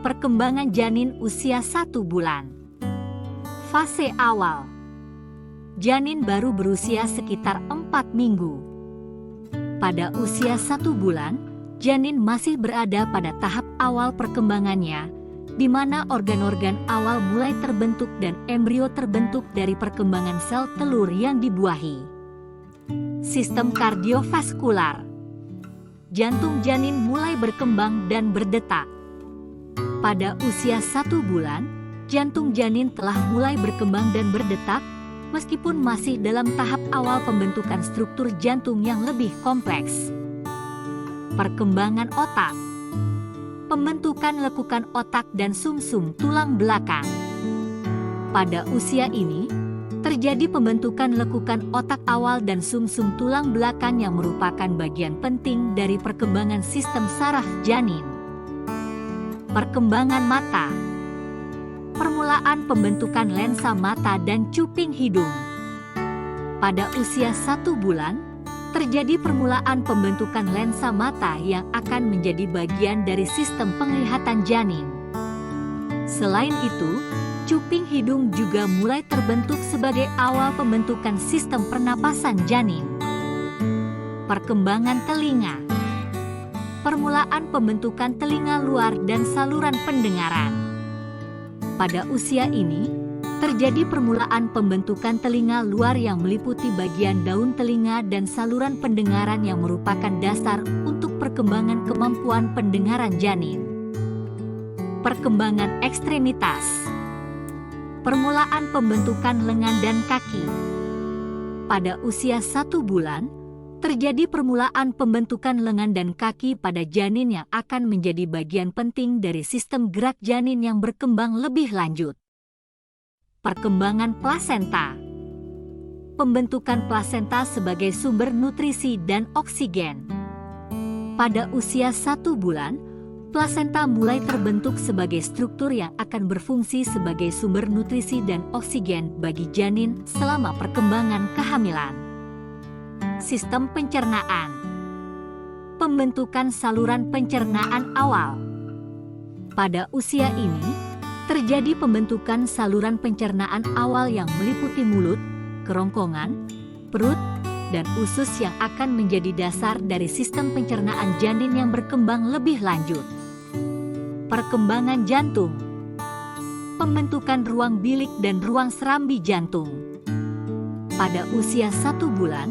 Perkembangan janin usia 1 bulan. Fase awal. Janin baru berusia sekitar 4 minggu. Pada usia 1 bulan, janin masih berada pada tahap awal perkembangannya, di mana organ-organ awal mulai terbentuk dan embrio terbentuk dari perkembangan sel telur yang dibuahi. Sistem kardiovaskular. Jantung janin mulai berkembang dan berdetak. Pada usia 1 bulan, jantung janin telah mulai berkembang dan berdetak, meskipun masih dalam tahap awal pembentukan struktur jantung yang lebih kompleks. Perkembangan otak. Pembentukan lekukan otak dan sumsum tulang belakang. Pada usia ini, terjadi pembentukan lekukan otak awal dan sumsum tulang belakang yang merupakan bagian penting dari perkembangan sistem saraf janin. Perkembangan mata. Permulaan pembentukan lensa mata dan cuping hidung. Pada usia 1 bulan, terjadi permulaan pembentukan lensa mata yang akan menjadi bagian dari sistem penglihatan janin. Selain itu, cuping hidung juga mulai terbentuk sebagai awal pembentukan sistem pernapasan janin. Perkembangan telinga. Permulaan pembentukan telinga luar dan saluran pendengaran. Pada usia ini, terjadi permulaan pembentukan telinga luar yang meliputi bagian daun telinga dan saluran pendengaran yang merupakan dasar untuk perkembangan kemampuan pendengaran janin. Perkembangan ekstremitas. Permulaan pembentukan lengan dan kaki. Pada usia 1 bulan, terjadi permulaan pembentukan lengan dan kaki pada janin yang akan menjadi bagian penting dari sistem gerak janin yang berkembang lebih lanjut. Perkembangan plasenta. Pembentukan plasenta sebagai sumber nutrisi dan oksigen. Pada usia 1 bulan, plasenta mulai terbentuk sebagai struktur yang akan berfungsi sebagai sumber nutrisi dan oksigen bagi janin selama perkembangan kehamilan. Sistem pencernaan. Pembentukan saluran pencernaan awal. Pada usia ini, terjadi pembentukan saluran pencernaan awal yang meliputi mulut, kerongkongan, perut, dan usus yang akan menjadi dasar dari sistem pencernaan janin yang berkembang lebih lanjut. Perkembangan jantung. Pembentukan ruang bilik dan ruang serambi jantung. Pada usia 1 bulan,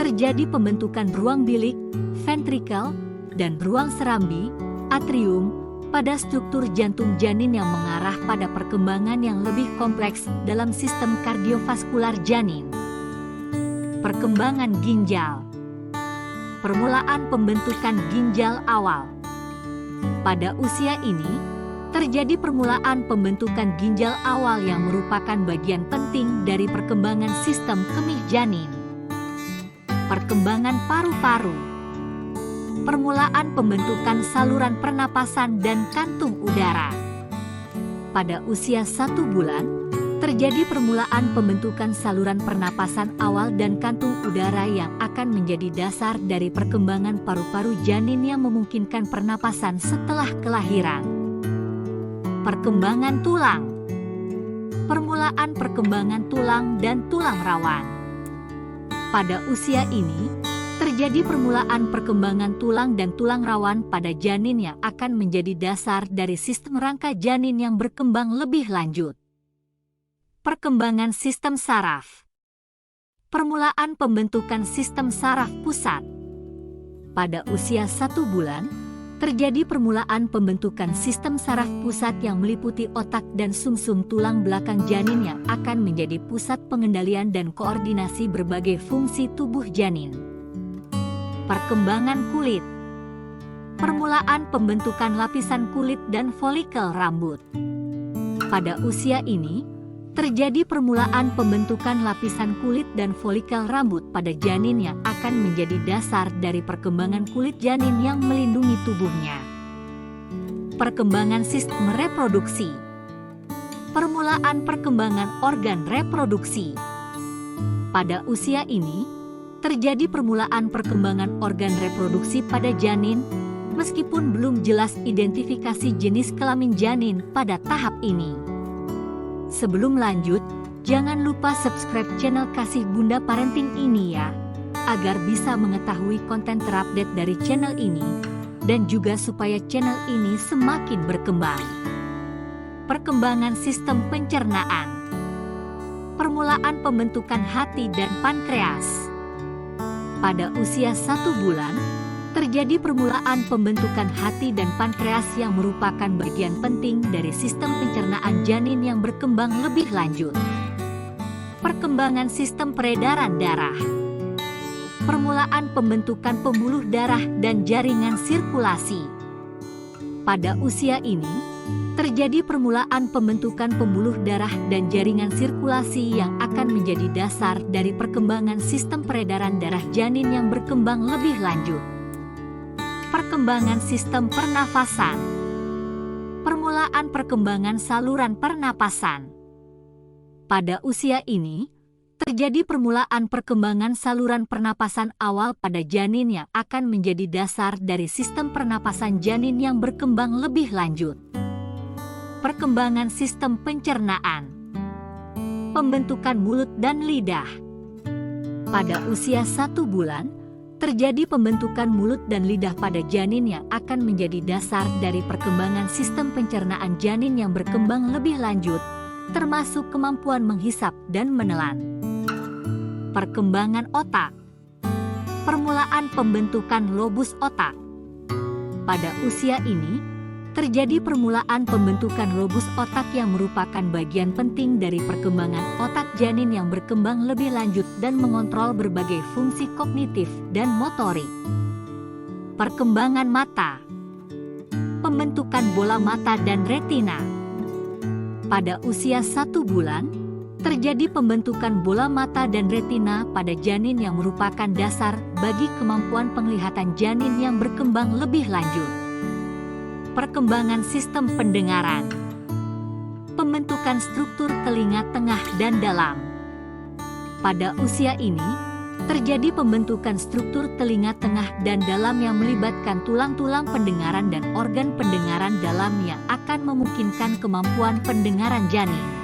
terjadi pembentukan ruang bilik, ventrikel, dan ruang serambi, atrium, pada struktur jantung janin yang mengarah pada perkembangan yang lebih kompleks dalam sistem kardiovaskular janin. Perkembangan ginjal. Permulaan pembentukan ginjal awal. Pada usia ini, terjadi permulaan pembentukan ginjal awal yang merupakan bagian penting dari perkembangan sistem kemih janin. Perkembangan paru-paru. Permulaan pembentukan saluran pernapasan dan kantung udara. Pada usia 1 bulan, terjadi permulaan pembentukan saluran pernapasan awal dan kantung udara yang akan menjadi dasar dari perkembangan paru-paru janin yang memungkinkan pernapasan setelah kelahiran. Perkembangan tulang. Permulaan perkembangan tulang dan tulang rawan. Pada usia ini, terjadi permulaan perkembangan tulang dan tulang rawan pada janin yang akan menjadi dasar dari sistem rangka janin yang berkembang lebih lanjut. Perkembangan sistem saraf. Permulaan pembentukan sistem saraf pusat. Pada usia 1 bulan, terjadi permulaan pembentukan sistem saraf pusat yang meliputi otak dan sumsum tulang belakang janin yang akan menjadi pusat pengendalian dan koordinasi berbagai fungsi tubuh janin. Perkembangan kulit. Permulaan pembentukan lapisan kulit dan folikel rambut. Pada usia ini, terjadi permulaan pembentukan lapisan kulit dan folikel rambut pada janin yang akan menjadi dasar dari perkembangan kulit janin yang melindungi tubuhnya. Perkembangan sistem reproduksi. Permulaan perkembangan organ reproduksi. Pada usia ini, terjadi permulaan perkembangan organ reproduksi pada janin, meskipun belum jelas identifikasi jenis kelamin janin pada tahap ini. Sebelum lanjut, jangan lupa subscribe channel Kasih Bunda Parenting ini ya, agar bisa mengetahui konten terupdate dari channel ini, dan juga supaya channel ini semakin berkembang. Perkembangan sistem pencernaan. Permulaan pembentukan hati dan pankreas. Pada usia 1 bulan, terjadi permulaan pembentukan hati dan pankreas yang merupakan bagian penting dari sistem pencernaan janin yang berkembang lebih lanjut. Perkembangan sistem peredaran darah. Permulaan pembentukan pembuluh darah dan jaringan sirkulasi. Pada usia ini, terjadi permulaan pembentukan pembuluh darah dan jaringan sirkulasi yang akan menjadi dasar dari perkembangan sistem peredaran darah janin yang berkembang lebih lanjut. Perkembangan sistem pernafasan. Permulaan perkembangan saluran pernapasan. Pada usia ini, terjadi permulaan perkembangan saluran pernapasan awal pada janin yang akan menjadi dasar dari sistem pernapasan janin yang berkembang lebih lanjut. Perkembangan sistem pencernaan. Pembentukan mulut dan lidah. Pada usia 1 bulan, terjadi pembentukan mulut dan lidah pada janin yang akan menjadi dasar dari perkembangan sistem pencernaan janin yang berkembang lebih lanjut, termasuk kemampuan menghisap dan menelan. Perkembangan otak. Permulaan pembentukan lobus otak. Pada usia ini, terjadi permulaan pembentukan lobus otak yang merupakan bagian penting dari perkembangan otak janin yang berkembang lebih lanjut dan mengontrol berbagai fungsi kognitif dan motorik. Perkembangan mata. Pembentukan bola mata dan retina. Pada usia 1 bulan, terjadi pembentukan bola mata dan retina pada janin yang merupakan dasar bagi kemampuan penglihatan janin yang berkembang lebih lanjut. Perkembangan sistem pendengaran. Pembentukan struktur telinga tengah dan dalam. Pada usia ini, terjadi pembentukan struktur telinga tengah dan dalam yang melibatkan tulang-tulang pendengaran dan organ pendengaran dalam yang akan memungkinkan kemampuan pendengaran janin.